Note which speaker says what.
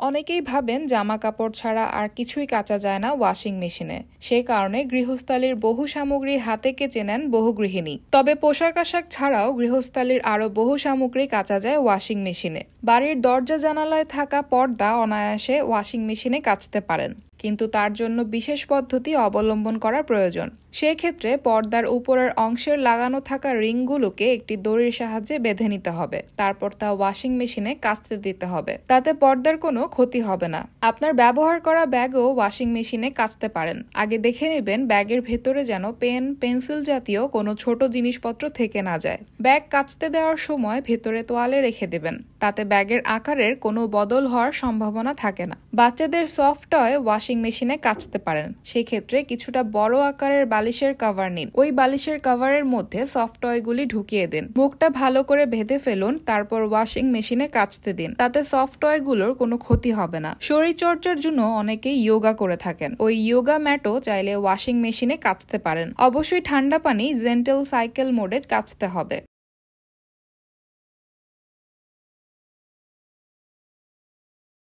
Speaker 1: অনেকেই ভাবেন জামা কাপড় ছাড়া আর কিছুই কাচা যায় না ওয়াশিং মেশিনে। সে কারণে গৃহস্থালির বহু সামগ্রী হাতে কেচে নেন বহু গৃহিণী। তবে পোশাক আশাক ছাড়াও গৃহস্থালির আরও বহু সামগ্রী কাচা যায় ওয়াশিং মেশিনে। বাড়ির দরজা জানালায় থাকা পর্দা অনায়াসে ওয়াশিং মেশিনে কাচতে পারেন, কিন্তু তার জন্য বিশেষ পদ্ধতি অবলম্বন করা প্রয়োজন। সেক্ষেত্রে পর্দার উপরের অংশের লাগানো থাকা রিংগুলোকে একটি দড়ির সাহায্যে বেঁধে নিতে হবে। তারপর তা ওয়াশিং মেশিনে কাচতে দিতে হবে। তাতে পর্দার কোনো ক্ষতি হবে না। আপনার ব্যবহার করা ব্যাগও ওয়াশিং মেশিনে কাচতে পারেন। আগে দেখে নেবেন ব্যাগের ভেতরে যেন পেন, পেন্সিল জাতীয় কোনো ছোট জিনিসপত্র থেকে না যায়। ব্যাগ কাচতে দেওয়ার সময় ভেতরে তোয়ালে রেখে দেবেন। তাতে ব্যাগের আকারের কোনো বদল হওয়ার সম্ভাবনা থাকে না। বাচ্চাদের সফট টয় ওয়াশিং মেশিনে কাচতে পারেন। সেক্ষেত্রে কিছুটা বড় আকারের বালিশের কভার নিন। ওই বালিশের কভারের মধ্যে সফট টয়গুলি ঢুকিয়ে দিন। মুখটা ভালো করে বেঁধে ফেলুন। তারপর ওয়াশিং মেশিনে কাচতে দিন। তাতে সফট টয়গুলোর কোনো ক্ষতি হবে না। শরীরচর্চার জন্য অনেকেই ইয়োগা করে থাকেন। ওই ইয়োগা ম্যাটও চাইলে ওয়াশিং মেশিনে কাচতে পারেন। অবশ্যই ঠান্ডা পানি জেন্টেল সাইকেল মোডে কাচতে হবে।